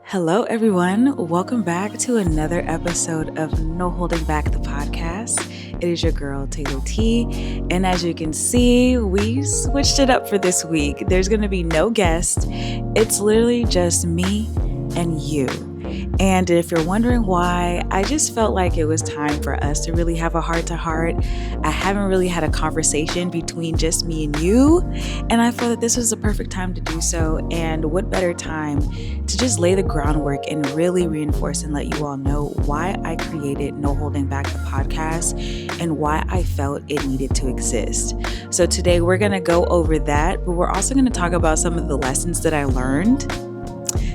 Hello, everyone. Welcome back to another episode of No Holding Back the podcast. It is your girl, Taylor T. And as you can see, we switched it up for this week. There's going to be no guest. It's literally just me and you. And if you're wondering why, I just felt like it was time for us to really have a heart-to-heart. I haven't really had a conversation between just me and you, and I felt that this was the perfect time to do so. And what better time to just lay the groundwork and really reinforce and let you all know why I created No Holding Back the podcast and why I felt it needed to exist. So today we're going to go over that, but we're also going to talk about some of the lessons that I learned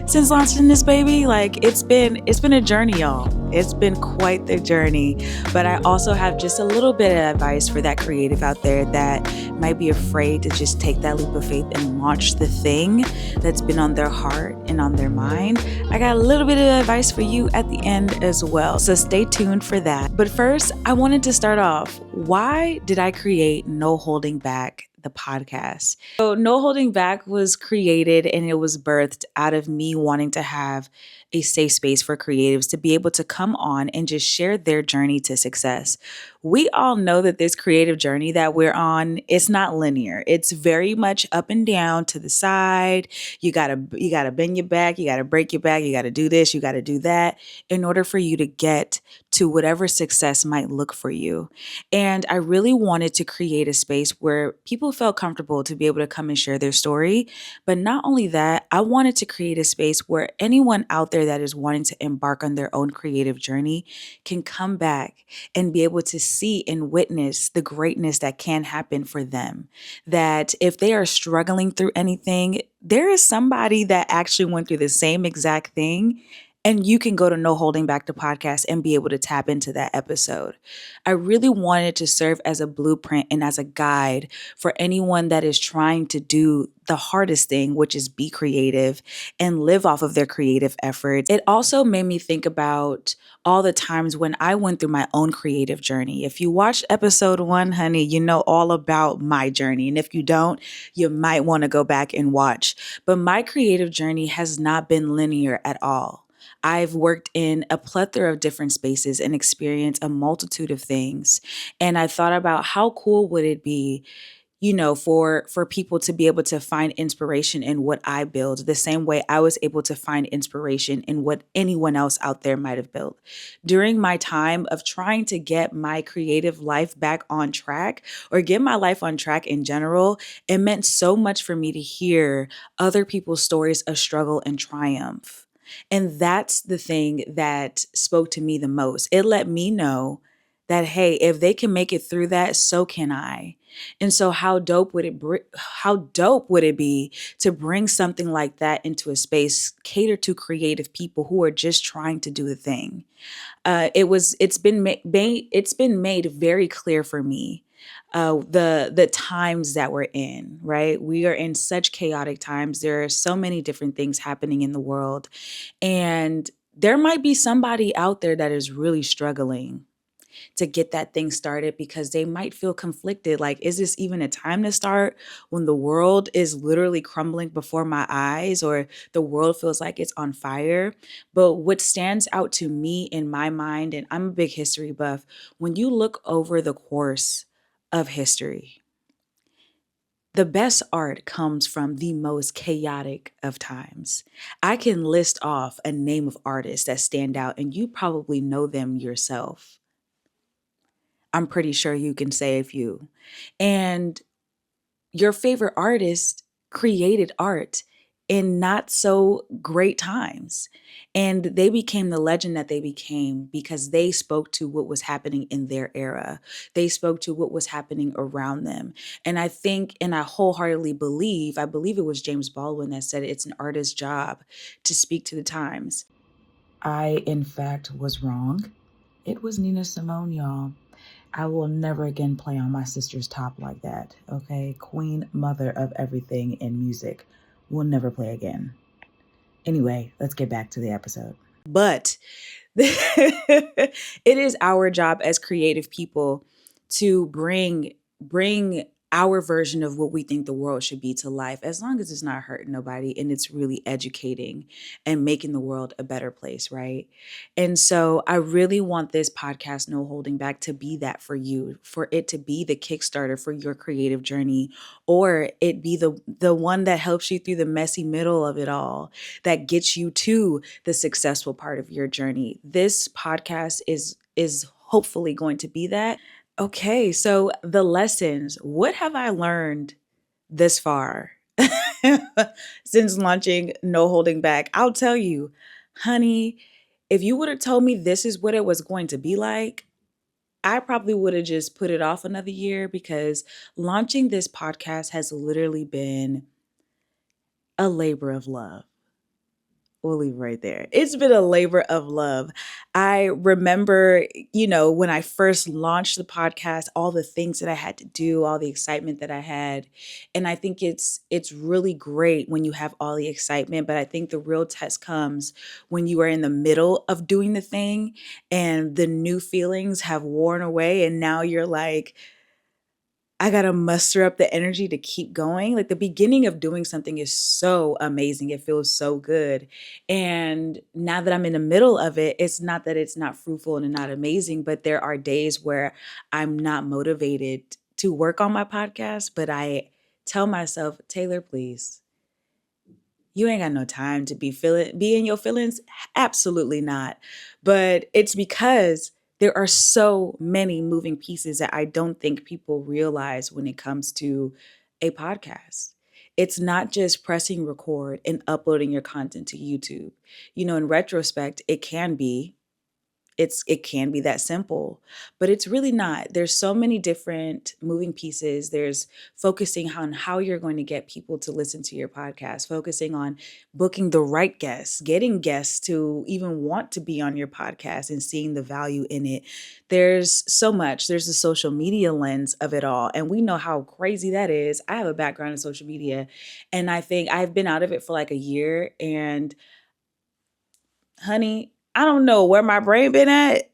since launching this baby. Like it's been a journey, y'all. It's been quite the journey. But I also have just a little bit of advice for that creative out there that might be afraid to just take that leap of faith and launch the thing that's been on their heart and on their mind. I got a little bit of advice for you at the end as well. So stay tuned for that. But first, I wanted to start off. Why did I create No Holding Back the podcast? So No Holding Back was created and it was birthed out of me wanting to have a safe space for creatives to be able to come on and just share their journey to success. We all know that this creative journey that we're on, it's not linear. It's very much up and down to the side. You gotta bend your back, you gotta break your back, you gotta do this, you gotta do that in order for you to get to whatever success might look for you. And I really wanted to create a space where people felt comfortable to be able to come and share their story. But not only that, I wanted to create a space where anyone out there that is wanting to embark on their own creative journey can come back and be able to see and witness the greatness that can happen for them. That if they are struggling through anything, there is somebody that actually went through the same exact thing. And you can go to No Holding Back the podcast and be able to tap into that episode. I really wanted to serve as a blueprint and as a guide for anyone that is trying to do the hardest thing, which is be creative and live off of their creative efforts. It also made me think about all the times when I went through my own creative journey. If you watched episode 1, honey, you know all about my journey. And if you don't, you might want to go back and watch. But my creative journey has not been linear at all. I've worked in a plethora of different spaces and experienced a multitude of things. And I thought about how cool would it be, for people to be able to find inspiration in what I build, the same way I was able to find inspiration in what anyone else out there might have built. During my time of trying to get my creative life back on track or get my life on track in general, it meant so much for me to hear other people's stories of struggle and triumph. And that's the thing that spoke to me the most. It let me know that, hey, if they can make it through that, so can I. And so how dope would it be to bring something like that into a space cater to creative people who are just trying to do the thing? It's been made very clear for me the times that we're in, right? We are in such chaotic times. There are so many different things happening in the world, and there might be somebody out there that is really struggling to get that thing started because they might feel conflicted. Like, is this even a time to start when the world is literally crumbling before my eyes or the world feels like it's on fire? But what stands out to me in my mind, and I'm a big history buff, when you look over the course of history, the best art comes from the most chaotic of times. I can list off a name of artists that stand out, and you probably know them yourself. I'm pretty sure you can say a few. And your favorite artist created art in not so great times. And they became the legend that they became because they spoke to what was happening in their era. They spoke to what was happening around them. And I think, and I wholeheartedly believe, I believe it was James Baldwin that said it's an artist's job to speak to the times. I, in fact, was wrong. It was Nina Simone, y'all. I will never again play on my sister's top like that, okay? Queen, mother of everything in music. Will never play again. Anyway, let's get back to the episode. But it is our job as creative people to bring our version of what we think the world should be to life, as long as it's not hurting nobody and it's really educating and making the world a better place, right? And so I really want this podcast, No Holding Back, to be that for you, for it to be the Kickstarter for your creative journey, or it be the one that helps you through the messy middle of it all, that gets you to the successful part of your journey. This podcast is hopefully going to be that. Okay, so the lessons. What have I learned this far since launching No Holding Back? I'll tell you, honey, if you would have told me this is what it was going to be like, I probably would have just put it off another year, because launching this podcast has literally been a labor of love. We'll leave right there. It's been a labor of love. I remember, when I first launched the podcast, all the things that I had to do, all the excitement that I had. And I think it's really great when you have all the excitement, but I think the real test comes when you are in the middle of doing the thing and the new feelings have worn away, and now you're like, I gotta muster up the energy to keep going. Like, the beginning of doing something is so amazing. It feels so good. And now that I'm in the middle of it, it's not that it's not fruitful and not amazing, but there are days where I'm not motivated to work on my podcast. But I tell myself, Taylor, please, you ain't got no time to be in your feelings. Absolutely not. But it's because there are so many moving pieces that I don't think people realize when it comes to a podcast. It's not just pressing record and uploading your content to YouTube. In retrospect, it can be that simple, but it's really not. There's so many different moving pieces. There's focusing on how you're going to get people to listen to your podcast, focusing on booking the right guests, getting guests to even want to be on your podcast and seeing the value in it. There's so much. There's the social media lens of it all, and we know how crazy that is. I have a background in social media, and I think I've been out of it for like a year, and honey, I don't know where my brain been at.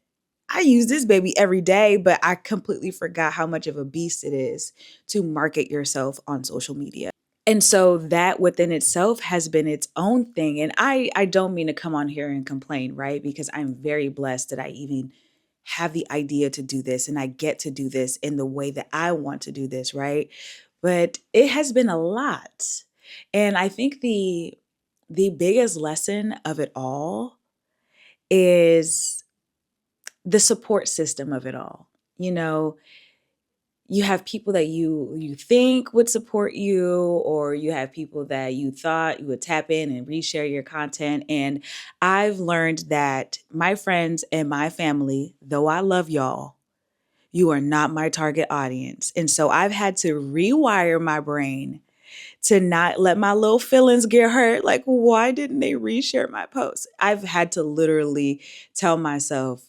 I use this baby every day, but I completely forgot how much of a beast it is to market yourself on social media. And so that within itself has been its own thing. And I don't mean to come on here and complain, right? Because I'm very blessed that I even have the idea to do this and I get to do this in the way that I want to do this, right? But it has been a lot. And I think the biggest lesson of it all is the support system of it all. You have people that you think would support you, or you have people that you thought you would tap in and reshare your content. And I've learned that my friends and my family, though I love y'all, you are not my target audience. And so I've had to rewire my brain to not let my little feelings get hurt. Like, why didn't they reshare my post? I've had to literally tell myself,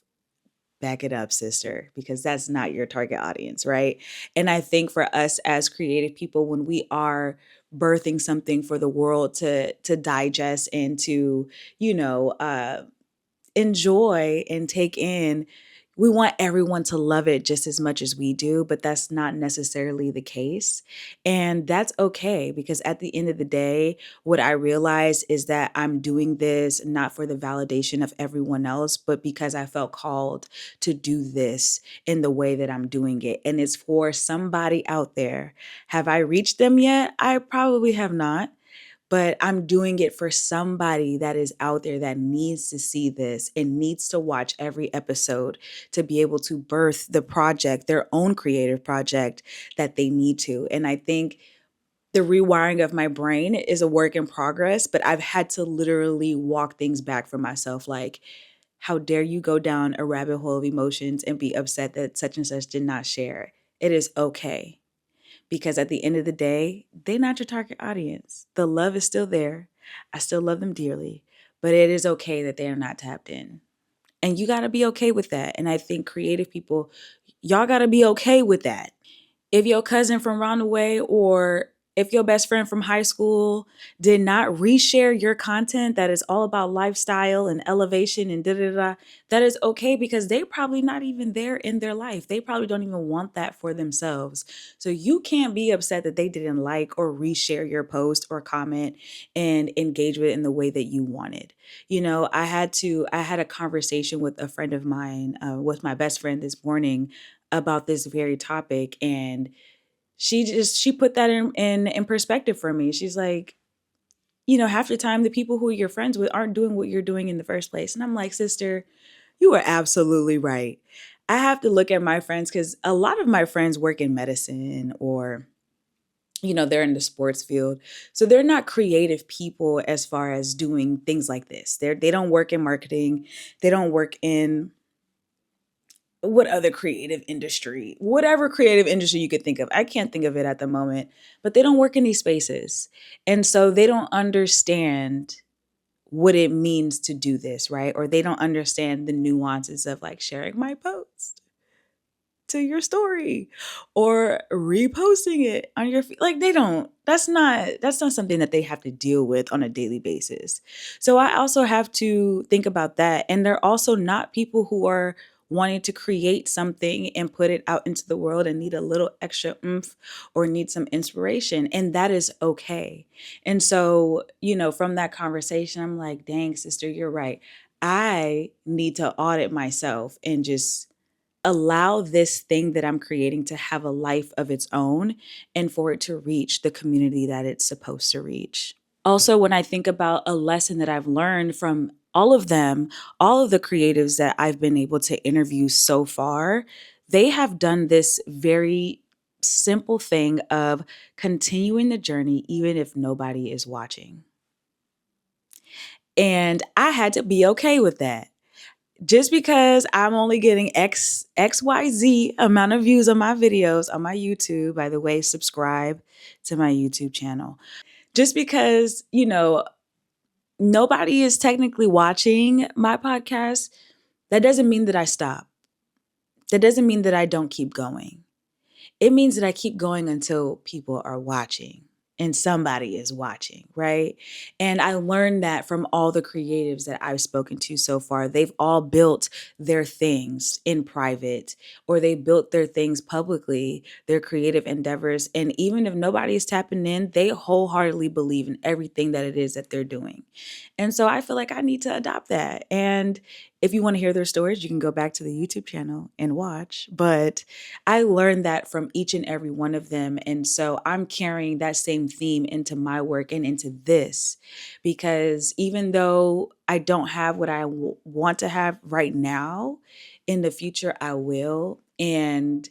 back it up, sister, because that's not your target audience, right? And I think for us as creative people, when we are birthing something for the world to digest and to, enjoy and take in, we want everyone to love it just as much as we do, but that's not necessarily the case. And that's okay, because at the end of the day, what I realize is that I'm doing this not for the validation of everyone else, but because I felt called to do this in the way that I'm doing it. And it's for somebody out there. Have I reached them yet? I probably have not. But I'm doing it for somebody that is out there that needs to see this and needs to watch every episode to be able to birth the project, their own creative project that they need to. And I think the rewiring of my brain is a work in progress, but I've had to literally walk things back for myself. Like, how dare you go down a rabbit hole of emotions and be upset that such and such did not share? It is okay, because at the end of the day, they're not your target audience. The love is still there. I still love them dearly, but it is okay that they're not tapped in. And you got to be okay with that. And I think creative people, y'all got to be okay with that. If your cousin from round the way, or If your best friend from high school did not reshare your content that is all about lifestyle and elevation and da da da, that is okay because they're probably not even there in their life. They probably don't even want that for themselves. So you can't be upset that they didn't like or reshare your post or comment and engage with it in the way that you wanted. I had a conversation with a friend of mine, with my best friend this morning about this very topic, and she put that in perspective for me. She's like, half the time the people who you're friends with aren't doing what you're doing in the first place. And I'm like, sister, you are absolutely right. I have to look at my friends because a lot of my friends work in medicine or they're in the sports field. So they're not creative people as far as doing things like this. They don't work in marketing. They don't work in what other creative industry, whatever creative industry you could think of. I can't think of it at the moment, but they don't work in these spaces. And so they don't understand what it means to do this, right? Or they don't understand the nuances of like sharing my post to your story or reposting it on your feed. Like that's not something that they have to deal with on a daily basis. So I also have to think about that. And they're also not people who are wanting to create something and put it out into the world and need a little extra oomph or need some inspiration. And that is okay. And so, from that conversation, I'm like, dang, sister, you're right. I need to audit myself and just allow this thing that I'm creating to have a life of its own and for it to reach the community that it's supposed to reach. Also, when I think about a lesson that I've learned from all of them, all of the creatives that I've been able to interview so far, they have done this very simple thing of continuing the journey even if nobody is watching. And I had to be okay with that. Just because I'm only getting XYZ amount of views on my videos on my YouTube, by the way, subscribe to my YouTube channel. Just because, nobody is technically watching my podcast, that doesn't mean that I stop. That doesn't mean that I don't keep going. It means that I keep going until people are watching and somebody is watching, right? And I learned that from all the creatives that I've spoken to so far. They've all built their things in private or they built their things publicly, their creative endeavors. And even if nobody is tapping in, they wholeheartedly believe in everything that it is that they're doing. And so I feel like I need to adopt that. And if you want to hear their stories, you can go back to the YouTube channel and watch. But I learned that from each and every one of them. And so I'm carrying that same theme into my work and into this because even though I don't have what I want to have right now, in the future, I will. And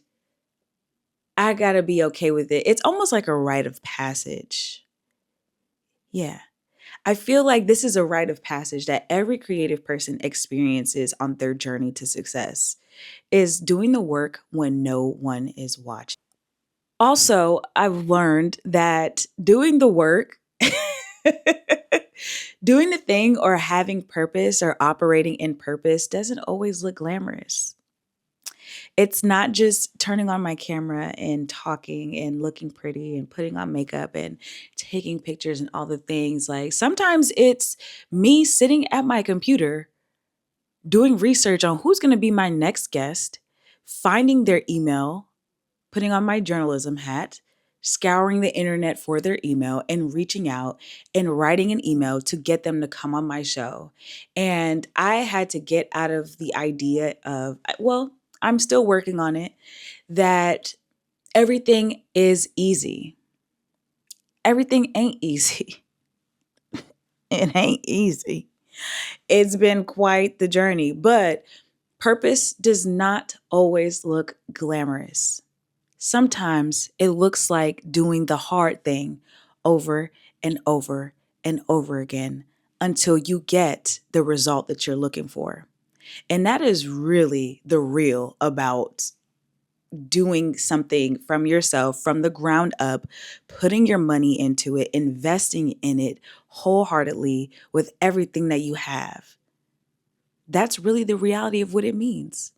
I got to be okay with it. It's almost like a rite of passage. Yeah. I feel like this is a rite of passage that every creative person experiences on their journey to success is doing the work when no one is watching. Also, I've learned that doing the work, doing the thing or having purpose or operating in purpose doesn't always look glamorous. It's not just turning on my camera and talking and looking pretty and putting on makeup and taking pictures and all the things. Like sometimes it's me sitting at my computer doing research on who's going to be my next guest, finding their email, putting on my journalism hat, scouring the internet for their email and reaching out and writing an email to get them to come on my show. And I had to get out of the idea of, well, I'm still working on it, that everything is easy. Everything ain't easy. It ain't easy. It's been quite the journey, but purpose does not always look glamorous. Sometimes it looks like doing the hard thing over and over and over again until you get the result that you're looking for. And that is really the real about doing something from yourself, from the ground up, putting your money into it, investing in it wholeheartedly with everything that you have. That's really the reality of what it means.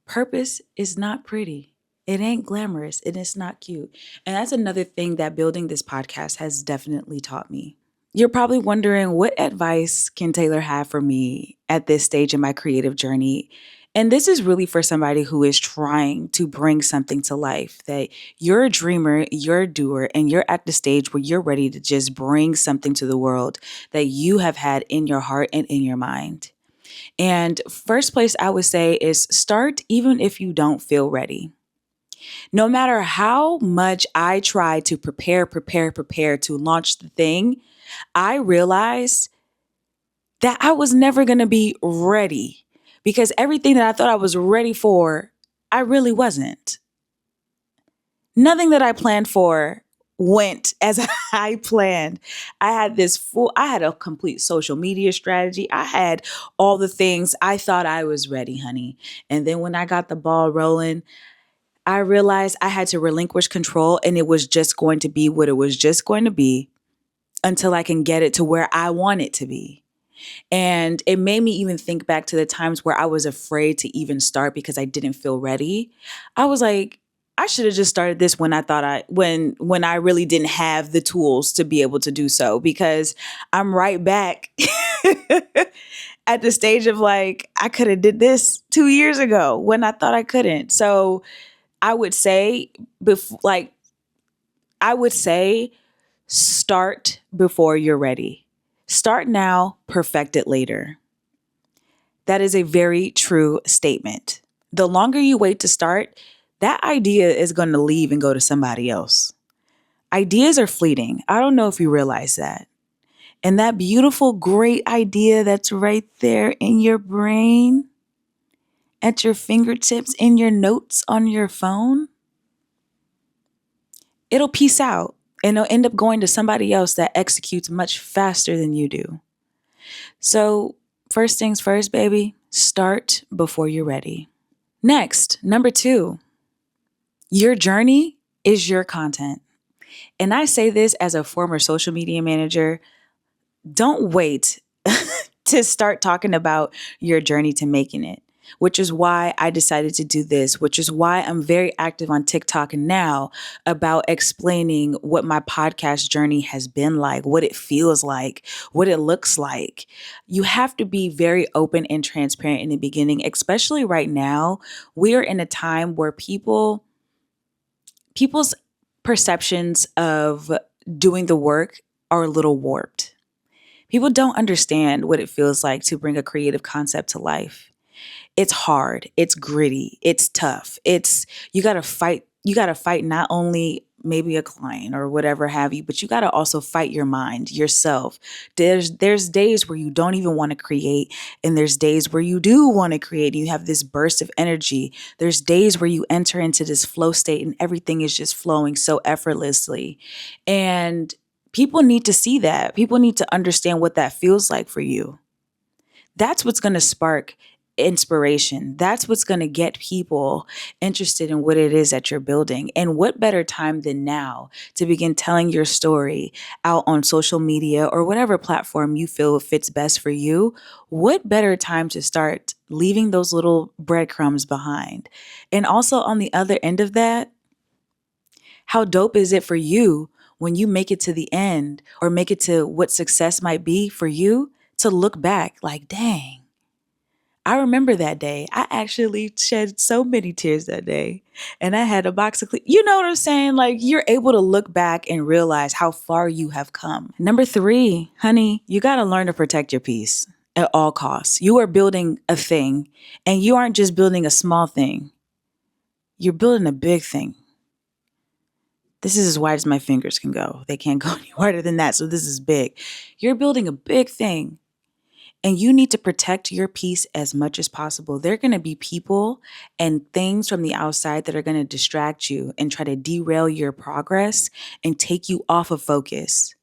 Purpose is not pretty. It ain't glamorous and it's not cute. And that's another thing that building this podcast has definitely taught me. You're probably wondering, what advice can Taylor have for me at this stage in my creative journey? And this is really for somebody who is trying to bring something to life, that you're a dreamer, you're a doer, and you're at the stage where you're ready to just bring something to the world that you have had in your heart and in your mind. And first place I would say is start even if you don't feel ready. No matter how much I tried to prepare to launch the thing, I realized that I was never going to be ready because everything that I thought I was ready for, I really wasn't. Nothing that I planned for went as I planned. I had a complete social media strategy. I had all the things. I thought I was ready, honey. And then when I got the ball rolling, I realized I had to relinquish control, and it was just going to be what it was just going to be until I can get it to where I want it to be. And it made me even think back to the times where I was afraid to even start because I didn't feel ready. I was like, I should have just started this when when I really didn't have the tools to be able to do so, because I'm right back at the stage of like, I could have did this 2 years ago when I thought I couldn't. So I would say I would say start before you're ready. Start now, perfect it later. That is a very true statement. The longer you wait to start, that idea is going to leave and go to somebody else. Ideas are fleeting. I don't know if you realize that. And that beautiful, great idea that's right there in your brain, at your fingertips, in your notes on your phone, it'll peace out and it'll end up going to somebody else that executes much faster than you do. So, first things first, baby, start before you're ready. Next, number 2, your journey is your content. And I say this as a former social media manager. Don't wait to start talking about your journey to making it, which is why I decided to do this, which is why I'm very active on TikTok now about explaining what my podcast journey has been like, what it feels like, what it looks like. You have to be very open and transparent in the beginning, especially right now. We are in a time where people's perceptions of doing the work are a little warped. People don't understand what it feels like to bring a creative concept to life. It's hard, it's gritty, it's tough. You got to fight not only maybe a client or whatever have you, but you got to also fight your mind, yourself. There's days where you don't even want to create, and there's days where you do want to create. You have this burst of energy. There's days where you enter into this flow state and everything is just flowing so effortlessly. And people need to see that. People need to understand what that feels like for you. That's what's going to spark inspiration. That's what's going to get people interested in what it is that you're building. And what better time than now to begin telling your story out on social media or whatever platform you feel fits best for you? What better time to start leaving those little breadcrumbs behind? And also on the other end of that, how dope is it for you when you make it to the end or make it to what success might be for you to look back like, dang, I remember that day. I actually shed so many tears that day. And I had a box of, you know what I'm saying? Like, you're able to look back and realize how far you have come. Number 3, honey, you got to learn to protect your peace at all costs. You are building a thing, and you aren't just building a small thing. You're building a big thing. This is as wide as my fingers can go. They can't go any wider than that. So this is big. You're building a big thing. And you need to protect your peace as much as possible. There are going to be people and things from the outside that are going to distract you and try to derail your progress and take you off of focus.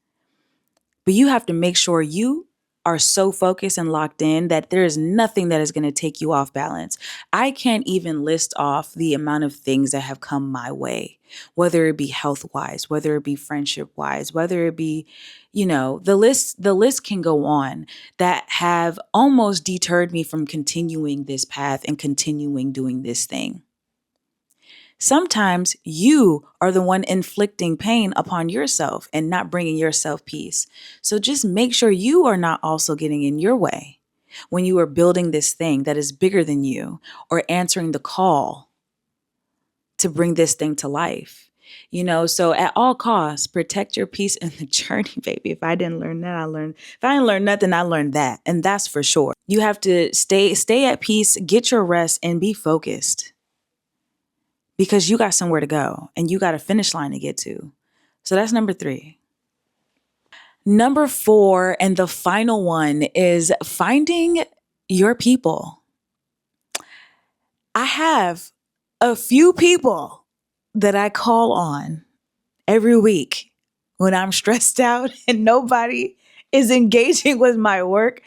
But you have to make sure you are so focused and locked in that there is nothing that is going to take you off balance. I can't even list off the amount of things that have come my way, whether it be health wise, whether it be friendship wise, whether it be, the list can go on, that have almost deterred me from continuing this path and continuing doing this thing. Sometimes you are the one inflicting pain upon yourself and not bringing yourself peace. So just make sure you are not also getting in your way when you are building this thing that is bigger than you or answering the call to bring this thing to life. So at all costs, protect your peace in the journey, baby. If I didn't learn that, I learned. If I didn't learn nothing, I learned that. And that's for sure. You have to stay at peace, get your rest, and be focused because you got somewhere to go and you got a finish line to get to. So that's number 3. Number 4, and the final one, is finding your people. I have a few people that I call on every week when I'm stressed out and nobody is engaging with my work.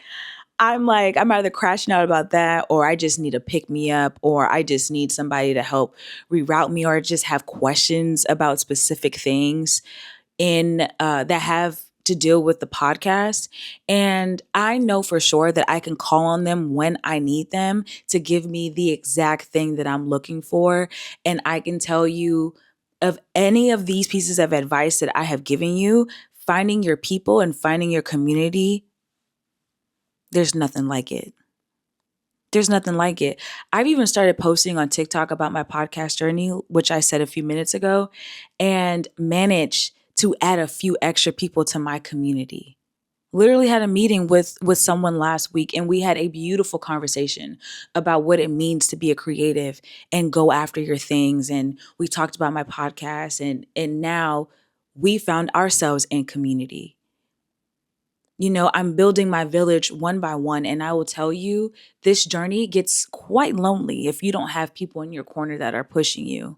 I'm either crashing out about that, or I just need to pick me up, or I just need somebody to help reroute me, or just have questions about specific things that have to deal with the podcast. And I know for sure that I can call on them when I need them to give me the exact thing that I'm looking for. And I can tell you, of any of these pieces of advice that I have given you, finding your people and finding your community, there's nothing like it. There's nothing like it. I've even started posting on TikTok about my podcast journey, which I said a few minutes ago, and managed to add a few extra people to my community. Literally had a meeting with someone last week, and we had a beautiful conversation about what it means to be a creative and go after your things. And we talked about my podcast, and now we found ourselves in community. I'm building my village one by one, and I will tell you, this journey gets quite lonely if you don't have people in your corner that are pushing you.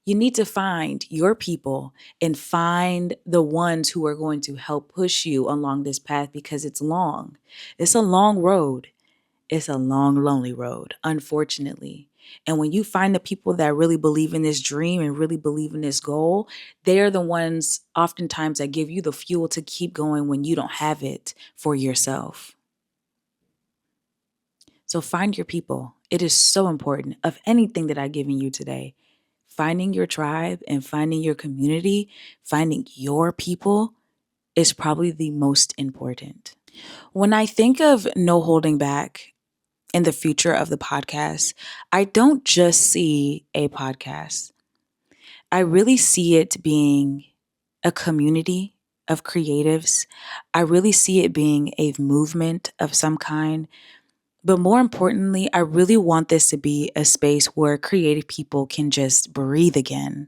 You need to find your people and find the ones who are going to help push you along this path, because it's long. It's a long road. It's a long, lonely road, unfortunately. And when you find the people that really believe in this dream and really believe in this goal, they're the ones oftentimes that give you the fuel to keep going when you don't have it for yourself. So find your people. It is so important. Of anything that I've given you today, finding your tribe and finding your community, finding your people is probably the most important. When I think of No Holding Back in the future of the podcast, I don't just see a podcast. I really see it being a community of creatives. I really see it being a movement of some kind. But more importantly, I really want this to be a space where creative people can just breathe again,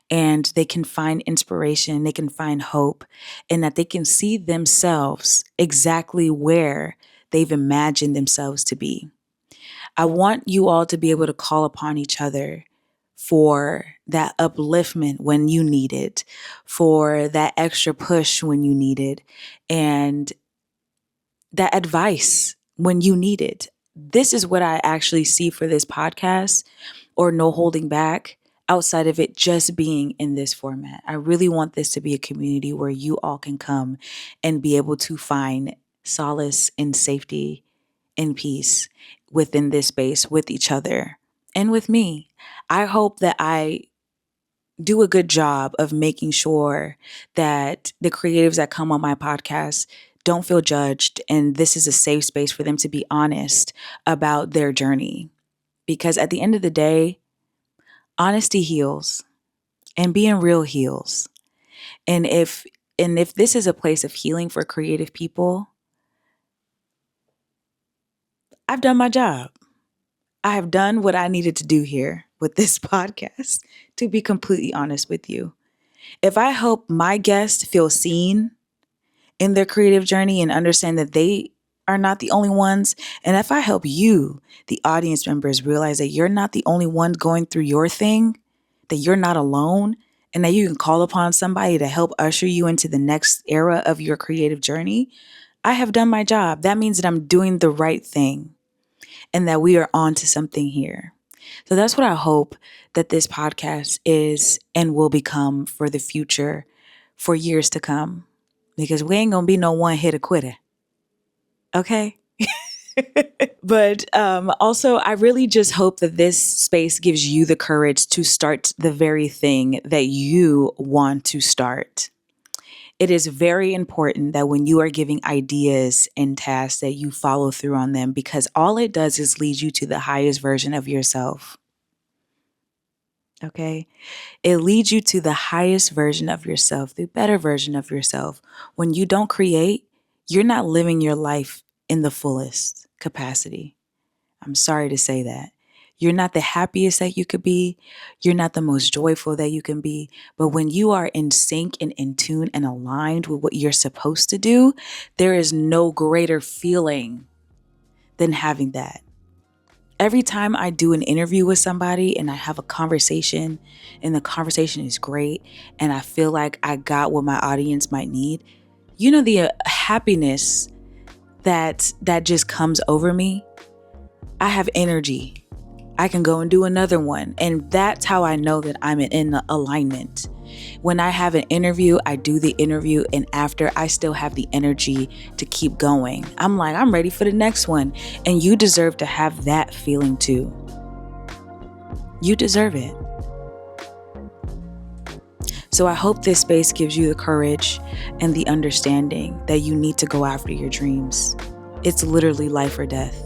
and they can find inspiration, they can find hope, and that they can see themselves exactly where they've imagined themselves to be. I want you all to be able to call upon each other for that upliftment when you need it, for that extra push when you need it, and that advice when you need it. This is what I actually see for this podcast, or No Holding Back, outside of it just being in this format. I really want this to be a community where you all can come and be able to find solace and safety and peace within this space with each other and with me. I hope that I do a good job of making sure that the creatives that come on my podcast don't feel judged, and this is a safe space for them to be honest about their journey. Because at the end of the day, honesty heals, and being real heals. And if this is a place of healing for creative people, I've done my job. I have done what I needed to do here with this podcast, to be completely honest with you. If I help my guests feel seen in their creative journey and understand that they are not the only ones, and if I help you, the audience members, realize that you're not the only one going through your thing, that you're not alone, and that you can call upon somebody to help usher you into the next era of your creative journey, I have done my job. That means that I'm doing the right thing and that we are on to something here. So that's what I hope that this podcast is and will become for the future, for years to come, because we ain't going to be no one hit quitter. Okay? But also, I really just hope that this space gives you the courage to start the very thing that you want to start. It is very important that when you are giving ideas and tasks that you follow through on them, because all it does is lead you to the highest version of yourself. Okay? It leads you to the highest version of yourself, the better version of yourself. When you don't create, you're not living your life in the fullest capacity. I'm sorry to say that. You're not the happiest that you could be. You're not the most joyful that you can be. But when you are in sync and in tune and aligned with what you're supposed to do, there is no greater feeling than having that. Every time I do an interview with somebody and I have a conversation and the conversation is great and I feel like I got what my audience might need, you know, the happiness that just comes over me. I have energy. I can go and do another one. And that's how I know that I'm in alignment. When I have an interview, I do the interview, and after, I still have the energy to keep going. I'm like, I'm ready for the next one. And you deserve to have that feeling too. You deserve it. So I hope this space gives you the courage and the understanding that you need to go after your dreams. It's literally life or death.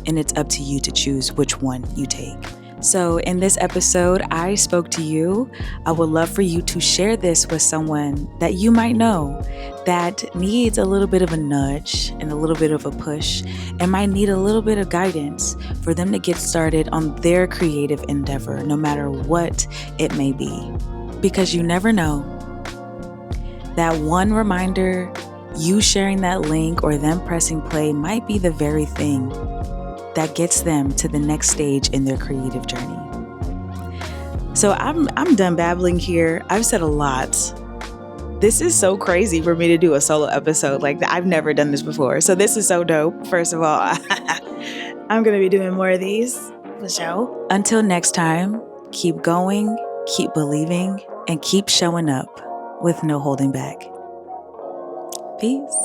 And it's up to you to choose which one you take. So in this episode, I spoke to you. I would love for you to share this with someone that you might know that needs a little bit of a nudge and a little bit of a push and might need a little bit of guidance for them to get started on their creative endeavor, no matter what it may be. Because you never know. That one reminder, you sharing that link or them pressing play might be the very thing that gets them to the next stage in their creative journey. So I'm done babbling here. I've said a lot. This is so crazy for me to do a solo episode like that. I've never done this before. So this is so dope. First of all, I'm going to be doing more of these for sure. Until next time, keep going, keep believing, and keep showing up with no holding back. Peace.